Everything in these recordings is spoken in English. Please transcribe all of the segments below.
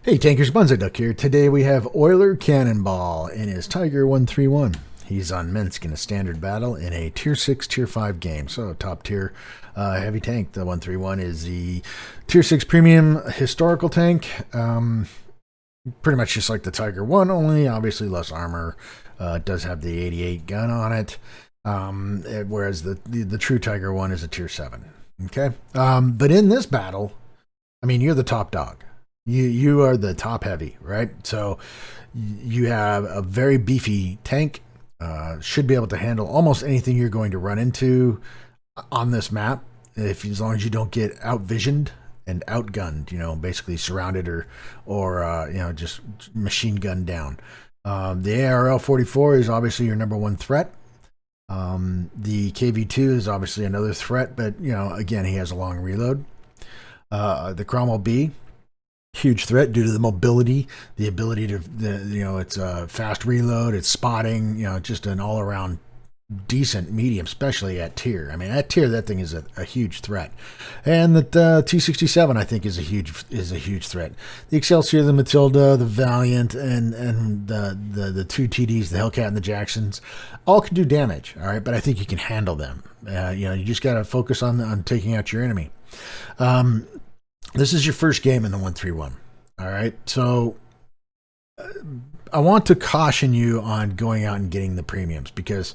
Hey Tankers, Bunzai Duck here. Today we have OilerCannonball in his Tiger 131. He's on Minsk in a standard battle in a Tier 6, Tier 5 game. So top tier heavy tank. The 131 is the Tier 6 premium historical tank. Pretty much just like the Tiger 1, only obviously less armor. It does have the 88 gun on it. Whereas the true Tiger 1 is a Tier 7. Okay? But in this battle, I mean, you're the top dog. You are the top heavy, right? So you have a very beefy tank. Should be able to handle almost anything you're going to run into on this map, as long as you don't get outvisioned and outgunned. Basically surrounded or just machine gunned down. The ARL 44 is obviously your number one threat. The KV2 is obviously another threat, but again, he has a long reload. The Cromwell B, huge threat due to the mobility, the ability to, it's a fast reload, it's spotting, just an all-around decent medium, especially at tier. I mean, at tier, that thing is a huge threat. And the T-67, I think, is a huge threat. The Excelsior, the Matilda, the Valiant, and the two TDs, the Hellcat and the Jacksons, all can do damage, all right? But I think you can handle them. You just got to focus on taking out your enemy. This is your first game in the 131. All right. So I want to caution you on going out and getting the premiums, because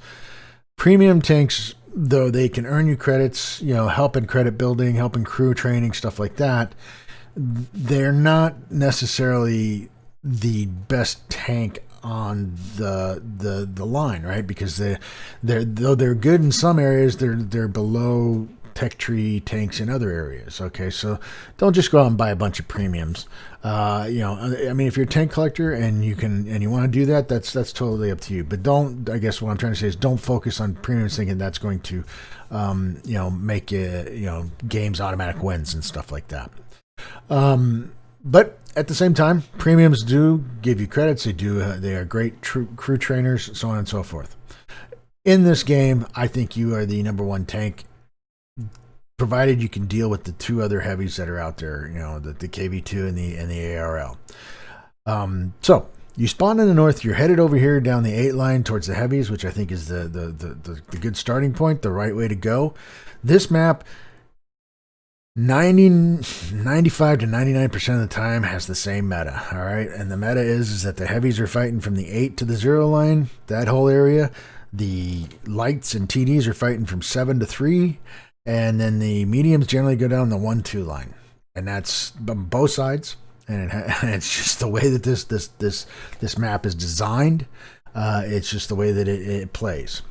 premium tanks, though they can earn you credits, help in credit building, help in crew training, stuff like that, they're not necessarily the best tank on the line, right? Because though they're good in some areas, they're below tech tree tanks in other areas. Okay, so don't just go out and buy a bunch of premiums. I mean, if you're a tank collector and you want to do that, that's totally up to you. But don't. I guess what I'm trying to say is don't focus on premiums thinking that's going to, make games automatic wins and stuff like that. But at the same time, premiums do give you credits. They are great crew trainers, so on and so forth. In this game, I think you are the number one tank, provided you can deal with the two other heavies that are out there, the KV2 and the ARL. So you spawn in the north, you're headed over here down the 8 line towards the heavies, which I think is the good starting point, the right way to go. This map, 95 to 99% of the time has the same meta, all right? And the meta is that the heavies are fighting from the 8 to the 0 line, that whole area. The lights and TDs are fighting from 7 to 3. And then the mediums generally go down the 1-2 line, and that's both sides. And it's just the way that this map is designed. It's just the way that it plays.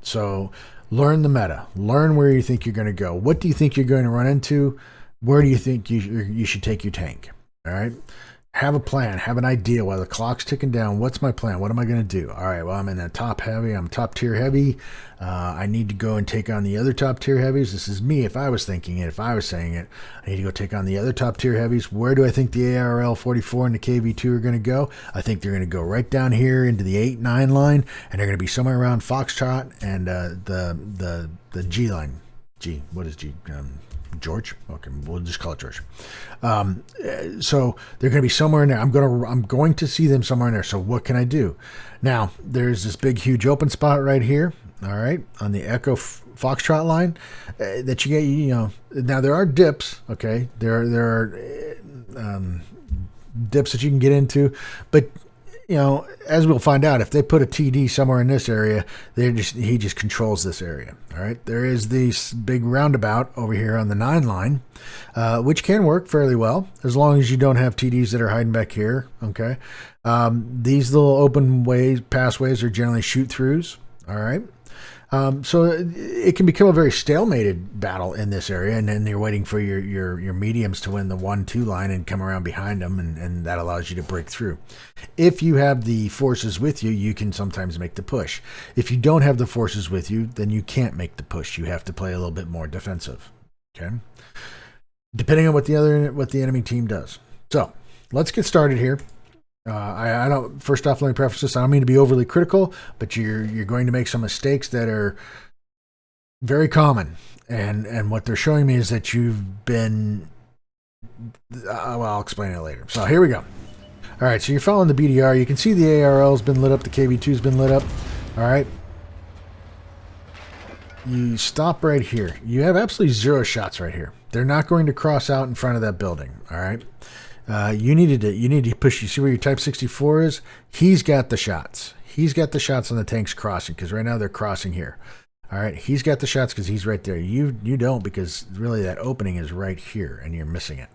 So learn the meta, learn where you think you're going to go. What do you think you're going to run into? Where do you think you should take your tank? All right. Have a plan, have an idea while the clock's ticking down. What's my plan? What am I going to do? All right, well, I'm in that top heavy. I'm top tier heavy. I need to go and take on the other top tier heavies. This is me if I was thinking it, if I was saying it. I need to go take on the other top tier heavies. Where do I think the ARL 44 and the KV2 are going to go? I think they're going to go right down here into the 8-9 line, and they're going to be somewhere around Foxtrot and the G line. G, what is G? George? Okay, we'll just call it George. So they're going to be somewhere in there. I'm going to see them somewhere in there. So what can I do? Now, there's this big, huge open spot right here. All right, on the Echo Foxtrot line that you get. Now there are dips. Okay, there are dips that you can get into, but as we'll find out, if they put a TD somewhere in this area, he just controls this area. All right. There is this big roundabout over here on the 9 line, which can work fairly well as long as you don't have TDs that are hiding back here. Okay. These little open passways are generally shoot throughs. All right. So it can become a very stalemated battle in this area, and then you're waiting for your mediums to win the 1-2 line and come around behind them, and that allows you to break through. If you have the forces with you, you can sometimes make the push. If you don't have the forces with you, then you can't make the push. You have to play a little bit more defensive. Okay, depending on what the enemy team does. So let's get started here. I don't. First off, let me preface this. I don't mean to be overly critical, but you're going to make some mistakes that are very common. And what they're showing me is that you've been well, I'll explain it later. So here we go. All right, so you're following the BDR. You can see the ARL's been lit up. The KV2's been lit up. All right. You stop right here. You have absolutely 0 shots right here. They're not going to cross out in front of that building. All right. You need to push. You see where your Type 64 is? He's got the shots. He's got the shots on the tanks crossing, because right now they're crossing here. All right. He's got the shots because he's right there. You don't, because really that opening is right here and you're missing it.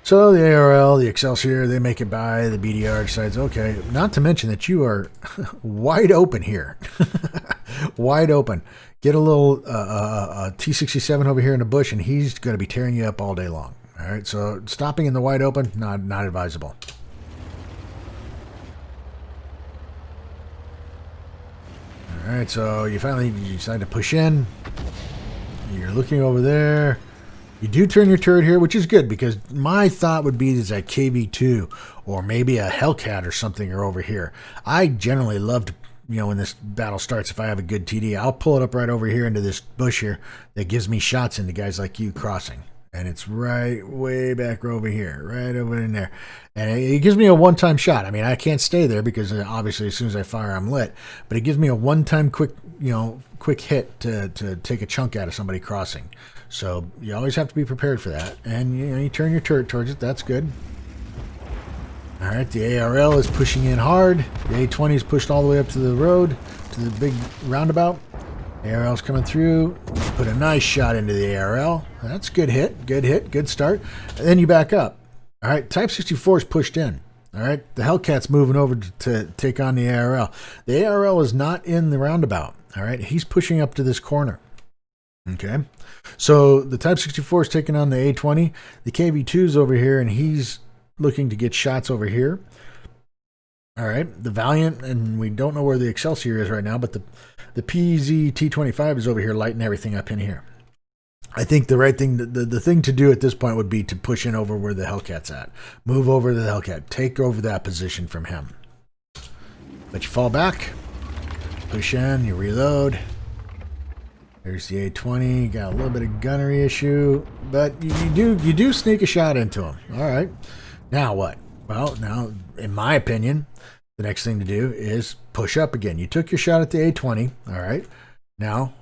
So the ARL, the Excelsior, they make it by. The BDR decides, okay, not to mention that you are wide open here. Wide open. Get a little T-67 over here in the bush, and he's going to be tearing you up all day long. All right, so stopping in the wide open, not advisable. All right, so you decide to push in. You're looking over there. You do turn your turret here, which is good, because my thought would be is that KV2 or maybe a Hellcat or something are over here. I generally love to, when this battle starts, if I have a good TD, I'll pull it up right over here into this bush here that gives me shots into guys like you crossing. And it's right way back over here, right over in there. And it gives me a one-time shot. I mean, I can't stay there because obviously as soon as I fire, I'm lit. But it gives me a one-time quick hit to take a chunk out of somebody crossing. So you always have to be prepared for that. And you turn your turret towards it. That's good. All right, the ARL is pushing in hard. The A20 is pushed all the way up to the road, to the big roundabout. ARL's coming through. Put a nice shot into the ARL. That's good hit, good start. And then you back up. All right, Type 64 is pushed in. All right, the Hellcat's moving over to take on the ARL. The ARL is not in the roundabout. All right, he's pushing up to this corner. Okay, so the Type 64 is taking on the A20. The KV2's over here, and he's looking to get shots over here. All right, the Valiant, and we don't know where the Excelsior is right now, but the PZ T25 is over here lighting everything up in here. I think the right thing, the thing to do at this point would be to push in over where the Hellcat's at. Move over to the Hellcat. Take over that position from him. But you fall back. Push in. You reload. There's the A20. Got a little bit of gunnery issue. But you do sneak a shot into him. All right. Now what? Well, now, in my opinion, the next thing to do is push up again. You took your shot at the A20. All right. Now,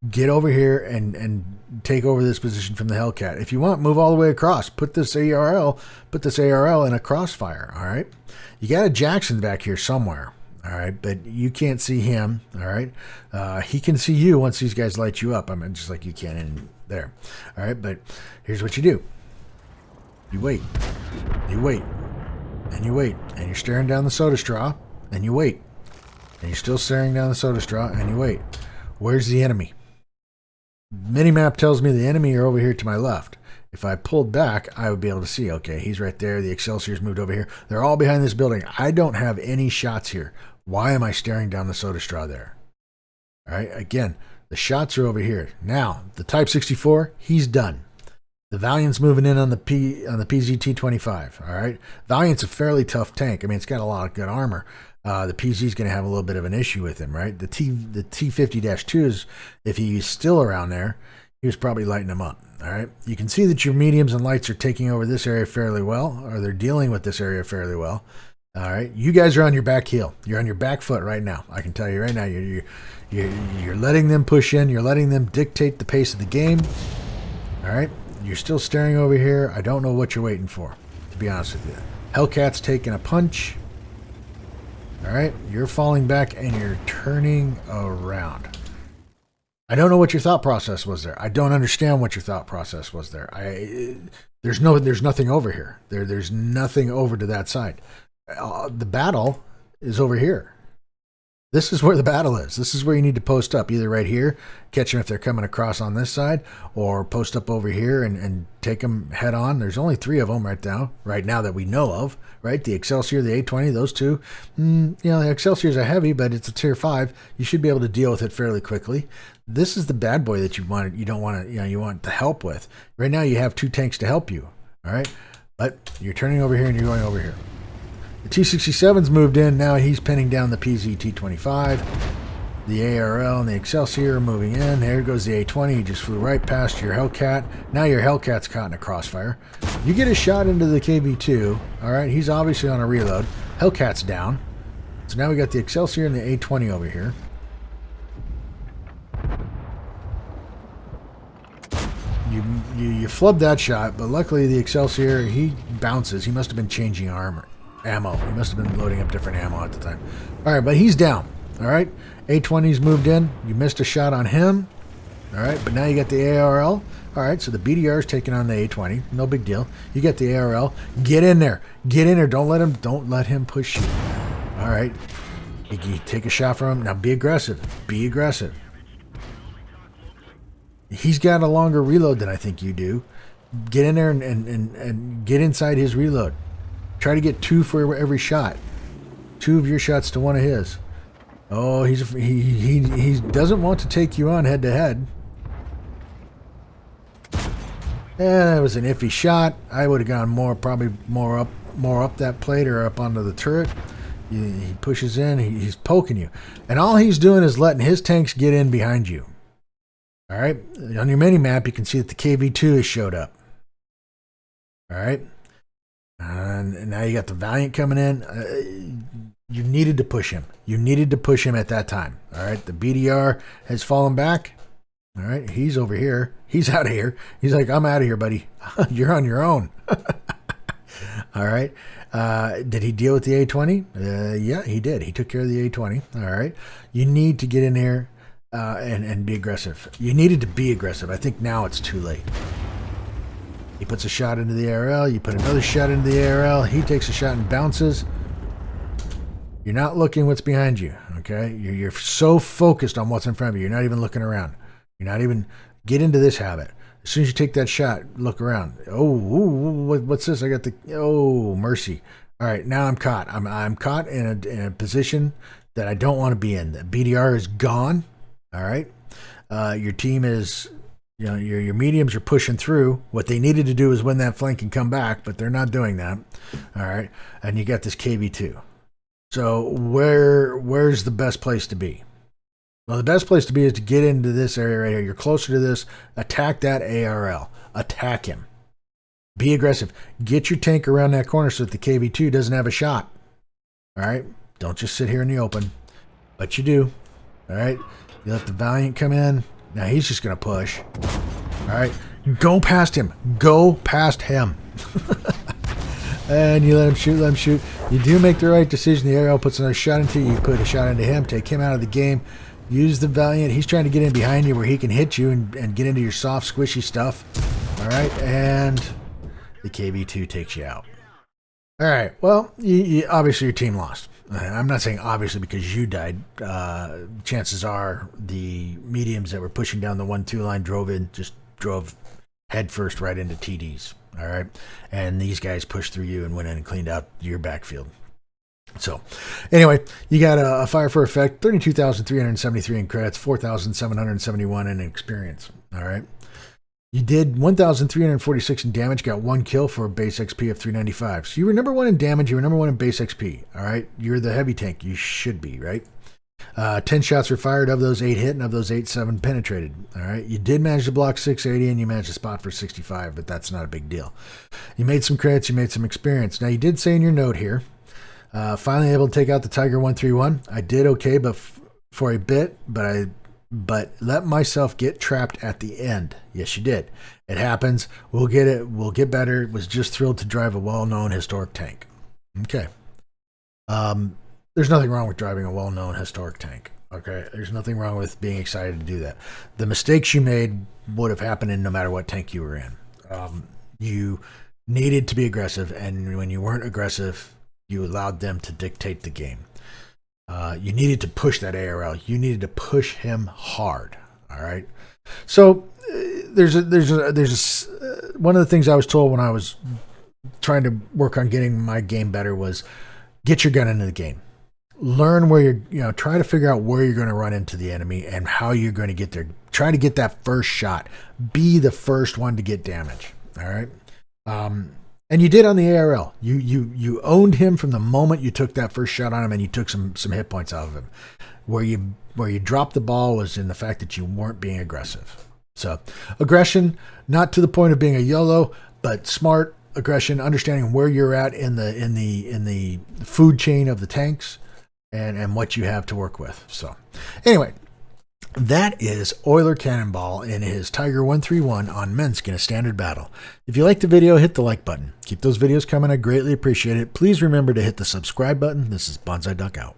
get over here and take over this position from the Hellcat. If you want, move all the way across. Put this ARL in a crossfire. All right. You got a Jackson back here somewhere. All right, but you can't see him. All right. He can see you once these guys light you up. I mean, just like you can in there. All right, but here's what you do. You wait. You wait. And you wait. And you're staring down the soda straw. And you wait. And you're still staring down the soda straw. And you wait. Where's the enemy? Minimap tells me the enemy are over here to my left. If I pulled back, I would be able to see, okay, he's right there. The Excelsior's moved over here. They're all behind this building. I don't have any shots here. Why am I staring down the soda straw there? All right, again, the shots are over here. Now, the Type 64, he's done. The Valiant's moving in on the PZ-T25, all right? Valiant's a fairly tough tank. I mean, it's got a lot of good armor. The PZ's going to have a little bit of an issue with him, right? The T50-2 is, if he's still around there, he was probably lighting him up, all right? You can see that your mediums and lights are taking over this area fairly well, or they're dealing with this area fairly well, all right? You guys are on your back heel. You're on your back foot right now. I can tell you right now, you're letting them push in. You're letting them dictate the pace of the game, all right? You're still staring over here. I don't know what you're waiting for, to be honest with you. Hellcat's taking a punch. All right, you're falling back and you're turning around. I don't know what your thought process was there. I don't understand what your thought process was there. There's nothing over here. There's nothing over to that side. The battle is over here. This is where the battle is. This is where you need to post up, either right here, catch them if they're coming across on this side, or post up over here and take them head on. There's only 3 of them right now that we know of, right? The Excelsior, the A20, those two. The Excelsior's a heavy, but it's a tier 5. You should be able to deal with it fairly quickly. This is the bad boy that you want to help with. Right now you have 2 tanks to help you, all right? But you're turning over here and you're going over here. The T-67's moved in. Now he's pinning down the PZ T-25. The ARL and the Excelsior are moving in. There goes the A20. He just flew right past your Hellcat. Now your Hellcat's caught in a crossfire. You get a shot into the KV2. All right, he's obviously on a reload. Hellcat's down. So now we got the Excelsior and the A20 over here. You flubbed that shot, but luckily the Excelsior, he bounces. He must have been changing ammo. He must have been loading up different ammo at the time. All right, but he's down. All right, A20's moved in. You missed a shot on him. All right, but now you got the ARL. All right, so the BDR is taking on the A20. No big deal. You get the ARL. Get in there. Get in there. Don't let him push you. All right, you take a shot from him. Now be aggressive. Be aggressive. He's got a longer reload than I think you do. Get in there and get inside his reload. Try to get 2 for every shot. 2 of your shots to 1 of his. Oh, he doesn't want to take you on head to head. Yeah, that was an iffy shot. I would have gone probably more up that plate or up onto the turret. He pushes in. He's poking you, and all he's doing is letting his tanks get in behind you. All right, on your mini map, you can see that the KV2 has showed up. All right, and now you got the Valiant coming in. You needed to push him. You needed to push him at that time. All right, the BDR has fallen back. All right, he's over here. He's out of here. He's like, I'm out of here, buddy. You're on your own. All right. Did he deal with the A20? Yeah, he did. He took care of the A20. All right. You need to get in here and be aggressive. You needed to be aggressive. I think now it's too late. He puts a shot into the ARL. You put another shot into the ARL. He takes a shot and bounces. You're not looking what's behind you, okay? You're so focused on what's in front of you. You're not even looking around. You're not even... Get into this habit. As soon as you take that shot, look around. Oh, what's this? I got the... Oh, mercy. All right, now I'm caught. I'm caught in a position that I don't want to be in. The BDR is gone, all right? Your team is... You know, your mediums are pushing through. What they needed to do is win that flank and come back, but they're not doing that, all right? And you got this KV2. So where's the best place to be? Well, the best place to be is to get into this area right here. You're closer to this. Attack that ARL. Attack him. Be aggressive. Get your tank around that corner so that the KV2 doesn't have a shot. All right? Don't just sit here in the open. But you do. All right? You let the Valiant come in. Now he's just going to push. All right? Go past him. Go past him. And you let him shoot. You do make the right decision. The ARL puts another shot into you. You put a shot into him. Take him out of the game. Use the Valiant. He's trying to get in behind you where he can hit you and get into your soft, squishy stuff. All right, and the KV2 takes you out. All right, well, you obviously your team lost. I'm not saying obviously because you died. Chances are the mediums that were pushing down the 1-2 line drove headfirst right into TDs. All right, and these guys pushed through you and went in and cleaned out your backfield. So, anyway, you got a fire for effect, 32,373 in credits, 4,771 in experience. All right. You did 1,346 in damage, got 1 kill for a base XP of 395. So you were number 1 in damage, you were number 1 in base XP. All right. You're the heavy tank. You should be, right? 10 shots were fired. Of those, 8 hit, and of those 8, 7 penetrated. All right. You did manage to block 680, and you managed to spot for 65, but that's not a big deal. You made some credits, you made some experience. Now, you did say in your note here, finally able to take out the Tiger 131. I did okay, but for a bit, but let myself get trapped at the end. Yes, you did. It happens. We'll get it. We'll get better. Was just thrilled to drive a well-known historic tank. Okay. There's nothing wrong with driving a well-known historic tank. Okay. There's nothing wrong with being excited to do that. The mistakes you made would have happened in no matter what tank you were in. You needed to be aggressive, and when you weren't aggressive, you allowed them to dictate the game. You needed to push that ARL. You needed to push him hard. All right. So there's one of the things I was told when I was trying to work on getting my game better was get your gun into the game. Learn where try to figure out where you're going to run into the enemy and how you're going to get there. Try to get that first shot. Be the first one to get damage. All right. And you did on the ARL. You owned him from the moment you took that first shot on him, and you took some hit points out of him. Where you dropped the ball was in the fact that you weren't being aggressive. So aggression, not to the point of being a YOLO, but smart aggression, understanding where you're at in the food chain of the tanks, and what you have to work with. So anyway, that is OilerCannonball in his Tiger 131 on Minsk in a standard battle. If you liked the video, hit the like button. Keep those videos coming. I greatly appreciate it. Please remember to hit the subscribe button. This is Bonsai Duck out.